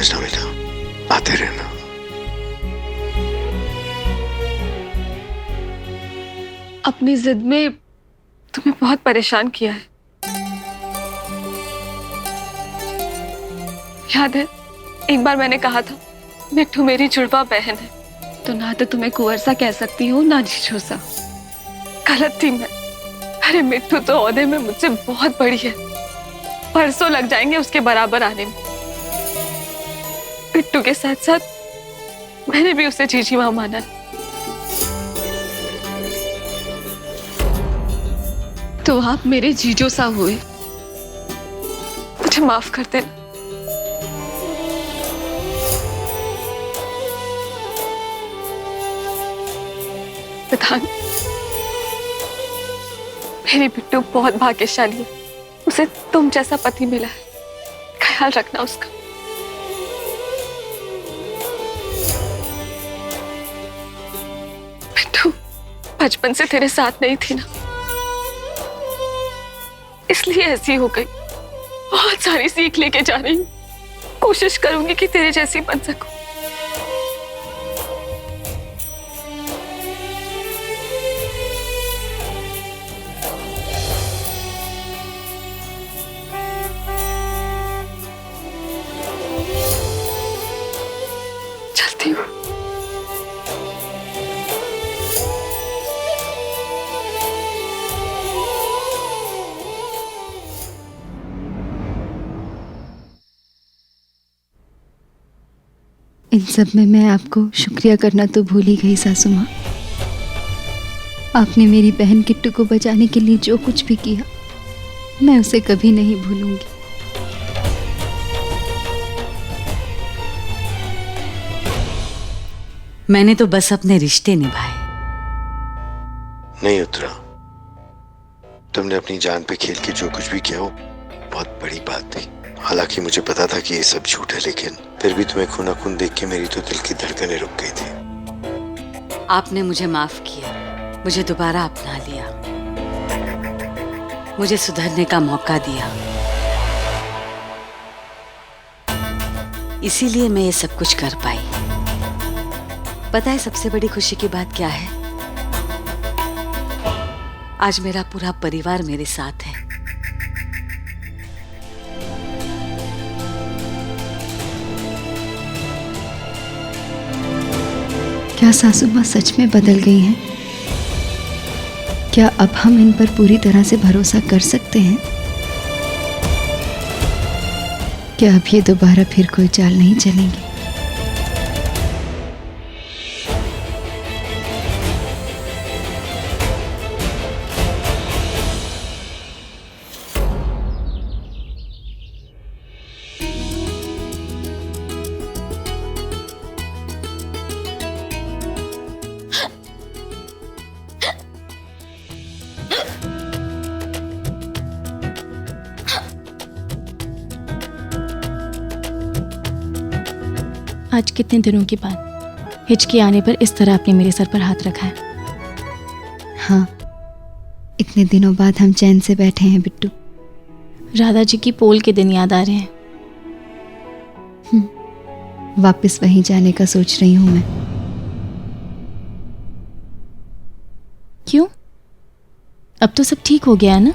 समझना बेटा, आते रहना। अपनी जिद में तुम्हें बहुत परेशान किया है। याद है एक बार मैंने कहा था मिट्टू मेरी जुड़वा बहन है, तो ना तो तुम्हें कुंवर सा कह सकती हूँ ना जीजू सा। गलत थी मैं। अरे मिट्टू तो ओहदे में मुझसे बहुत बड़ी है, परसों लग जाएंगे उसके बराबर आने में। मिट्टू के साथ साथ मैंने भी उसे जीजी मां माना है। तो आप मेरे जीजो सा हुए, मुझे माफ कर देना। पता नहीं, मेरी बिट्टू बहुत भाग्यशाली है, उसे तुम जैसा पति मिला है। ख्याल रखना उसका। बिट्टू बचपन से तेरे साथ नहीं थी ना, इसलिए ऐसी हो गई। बहुत सारी सीख लेके जा रही हूँ, कोशिश करूंगी कि तेरे जैसी बन सकूं। चलती हूँ। इन सब में मैं आपको शुक्रिया करना तो भूल ही गई सासू माँ। आपने मेरी बहन किट्टू को बचाने के लिए जो कुछ भी किया, मैं उसे कभी नहीं भूलूंगी। मैंने तो बस अपने रिश्ते निभाए। नहीं उत्तरा, तुमने अपनी जान पे खेल के जो कुछ भी किया वो बहुत बड़ी बात थी। हालांकि मुझे पता था कि ये सब झूठ है, लेकिन फिर भी तुम्हें खून खून देख के मेरी तो दिल की धड़कनें रुक गई थी। आपने मुझे माफ किया, मुझे दोबारा अपना लिया, मुझे सुधरने का मौका दिया। इसीलिए मैं ये सब कुछ कर पाई। पता है सबसे बड़ी खुशी की बात क्या है? आज मेरा पूरा परिवार मेरे साथ है। क्या सासू माँ सच में बदल गई हैं? क्या अब हम इन पर पूरी तरह से भरोसा कर सकते हैं? क्या अब ये दोबारा फिर कोई चाल नहीं चलेंगी? आज कितने दिनों के बाद हिचकी आने पर इस तरह आपने मेरे सर पर हाथ रखा है। हाँ, इतने दिनों बाद हम चैन से बैठे हैं बिट्टू। राधा जी की पोल के दिन याद आ रहे हैं। वापस वहीं जाने का सोच रही हूं मैं। क्यों? अब तो सब ठीक हो गया है ना?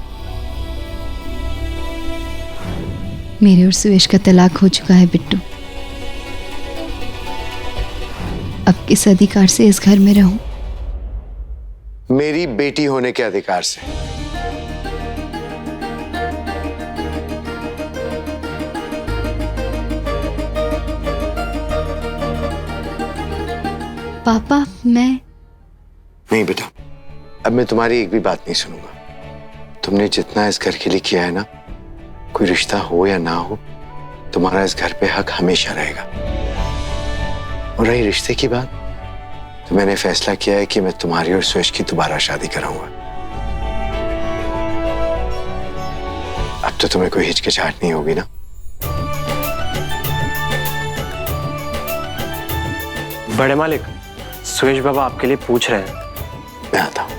मेरे और सुरेश का तलाक हो चुका है बिट्टू। अब किस अधिकार से इस घर में रहूं? मेरी बेटी होने के अधिकार से। पापा, मैं नहीं बेटा, अब मैं तुम्हारी एक भी बात नहीं सुनूंगा। तुमने जितना इस घर के लिए किया है ना, कोई रिश्ता हो या ना हो, तुम्हारा इस घर पे हक हमेशा रहेगा। और रही रिश्ते की बात, तो मैंने फैसला किया है कि मैं तुम्हारी और सुरेश की दोबारा शादी कराऊंगा। अब तो तुम्हें कोई हिचकिचाहट नहीं होगी ना? बड़े मालिक, सुरेश बाबा आपके लिए पूछ रहे हैं। मैं आता हूं।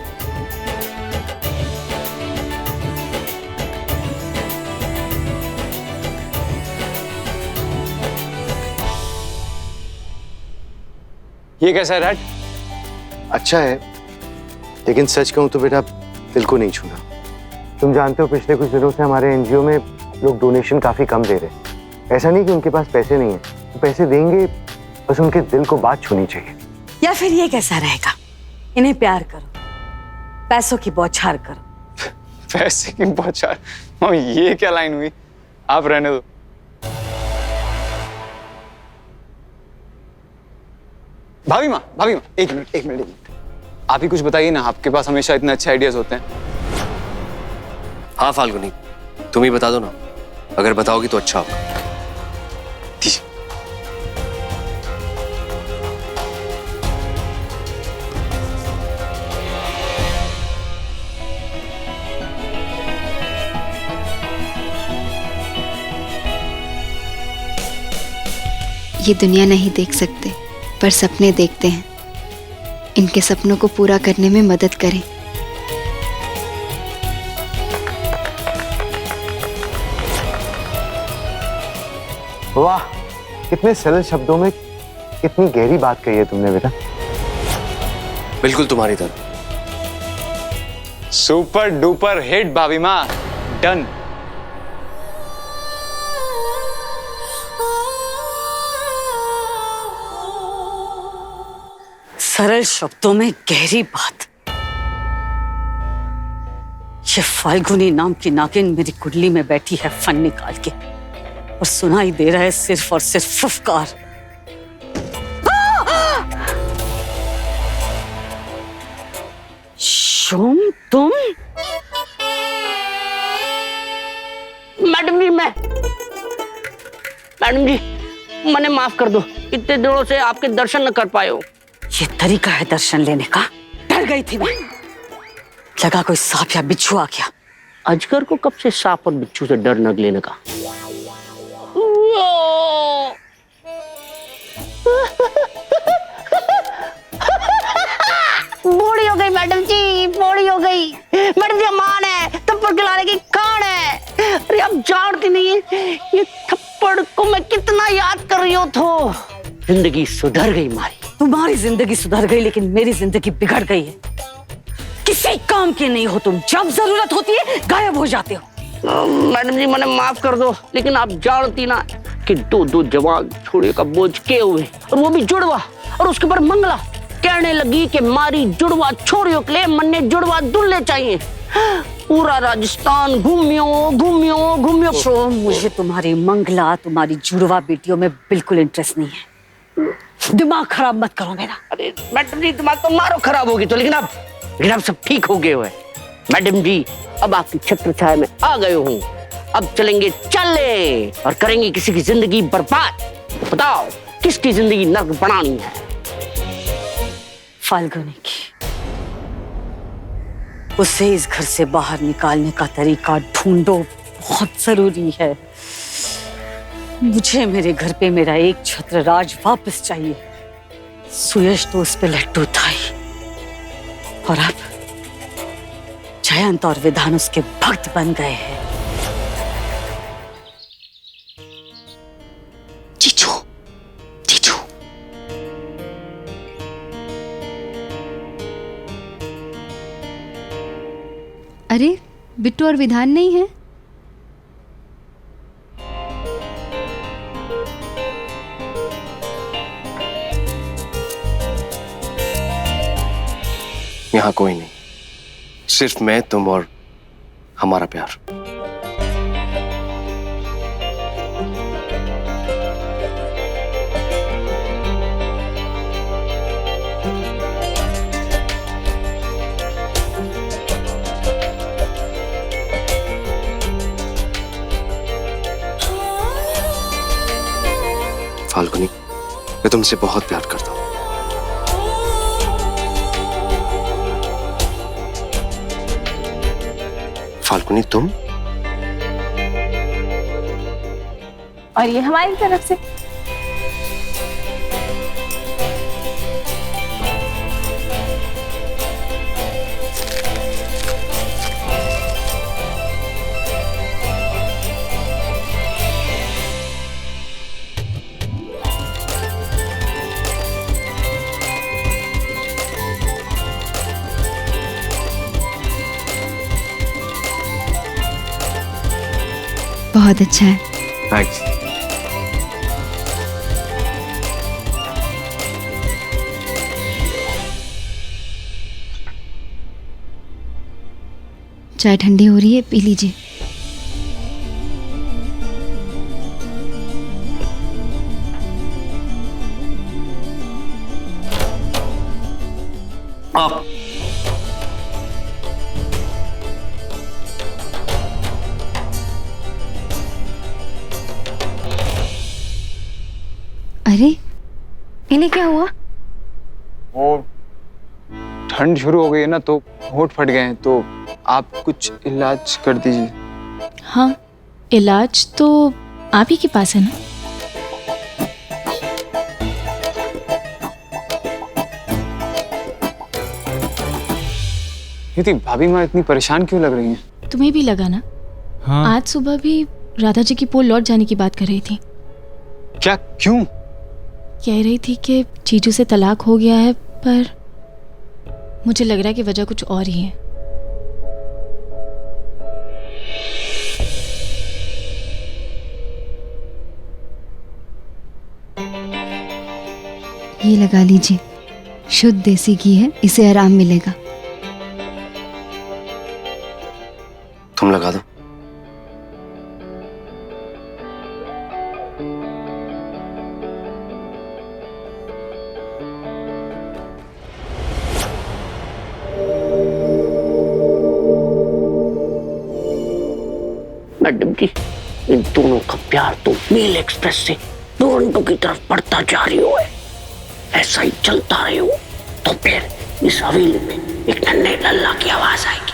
ये कैसा है डैड? अच्छा है, लेकिन सच कहूं तो बेटा दिल को नहीं छूना। तुम जानते हो पिछले कुछ दिनों से हमारे एनजीओ में लोग डोनेशन काफी कम दे रहे हैं। ऐसा नहीं कि उनके पास पैसे नहीं है, वो पैसे देंगे, बस उनके दिल को बात छूनी चाहिए। या फिर ये कैसा रहेगा, इन्हें प्यार करो, पैसों की बौछार करो। पैसे की बौछार? मम्मी ये क्या लाइन हुई? आप रहने दो। भाभी माँ, एक मिनट। आप ही कुछ बताइए ना, आपके पास हमेशा इतने अच्छे आइडियाज होते हैं। हाँ फाल्गुनी, तुम ही बता दो ना, अगर बताओगी तो अच्छा होगा। ये दुनिया नहीं देख सकते पर सपने देखते हैं। इनके सपनों को पूरा करने में मदद करें। वाह, कितने सरल शब्दों में कितनी गहरी बात कही है तुमने बेटा। बिल्कुल तुम्हारी तरह। सुपर डुपर हिट भाभी माँ, डन। सरल शब्दों में गहरी बात। ये फाल्गुनी नाम की नागिन मेरी कुंडली में बैठी है फन निकाल के, और सुनाई दे रहा है सिर्फ और सिर्फ फुफकार। शोम, तुम? मैडम जी मने माफ कर दो, इतने दिनों से आपके दर्शन न कर पाए हो। ये तरीका है दर्शन लेने का? डर गई थी मैं, लगा कोई सांप या बिच्छू आ गया। अजगर को कब से सांप और बिच्छू से डर न लेने का? बूढ़ी हो गई मैडम जी, बूढ़ी हो गई। मैडम जी मान है, थप्पड़ खिलाने की कौन है? अरे आप जानती नहीं है ये थप्पड़ को मैं कितना याद कर रही हूँ। तो जिंदगी सुधर गई हमारी। तुम्हारी जिंदगी सुधर गई, लेकिन मेरी जिंदगी बिगड़ गई है। किसी काम के नहीं हो तुम, जब जरूरत होती है गायब हो जाते हो। मैडम जी मैंने माफ कर दो, लेकिन आप जानती ना कि दो जवान छोड़े का बोझ के हुए, और वो भी जुड़वा, और उसके ऊपर मंगला। कहने लगी कि मारी जुड़वा छोरियों के लिए मन्ने जुड़वा दुल्ले चाहिए। पूरा राजस्थान घूमियो। शो, मुझे तुम्हारी मंगला, तुम्हारी जुड़वा बेटियों में बिल्कुल इंटरेस्ट नहीं है। दिमाग खराब मत करो मेरा। अरे मैडम जी दिमाग तो मारो खराब होगी तो, लेकिन अब सब ठीक हो गए हुए। मैडम जी अब आपकी छत्र छाया में आ गए हूँ, अब चलेंगे चले और करेंगे किसी की जिंदगी बर्बाद। बताओ किसकी जिंदगी नर्क बनानी है? फाल्गुनी की। उसे इस घर से बाहर निकालने का तरीका ढूंढो, बहुत जरूरी है। मुझे मेरे घर पे मेरा एक छत्र राज वापस चाहिए। सुयश तो उस पे लट्टू था ही, और अब जयंत और विधान उसके भक्त बन गए हैं। जीजू। अरे बिट्टू और विधान नहीं है? यहाँ कोई नहीं, सिर्फ मैं, तुम और हमारा प्यार। फाल्गुनी, मैं तुमसे बहुत प्यार करता हूँ। फाल्गुनी तुम? और ये हमारी तरफ से। बहुत अच्छा है। थैंक्स। चाय ठंडी हो रही है, पी लीजिए। आप अरे इन्हें क्या हुआ? वो ठंड शुरू हो गई है ना, तो होंठ फट गए हैं, तो आप कुछ इलाज कर दीजिए। हाँ, इलाज तो आप ही के पास है ना। युति, भाभी माँ इतनी परेशान क्यों लग रही हैं? तुम्हें भी लगा ना? हाँ। आज सुबह भी राधा जी की पोल लौट जाने की बात कर रही थी। क्या? क्यों? कह रही थी कि जीजू से तलाक हो गया है, पर मुझे लग रहा है कि वजह कुछ और ही है। ये लगा लीजिए, शुद्ध देसी घी है, इसे आराम मिलेगा। तुम लगा दो। मैडम जी, इन दोनों का प्यार तो मेल एक्सप्रेस से टोरंटो की तरफ बढ़ता जा रही हो है। ऐसा ही चलता रहे हो तो फिर इस हवेली में एक नन्हे लल्ला की आवाज आएगी।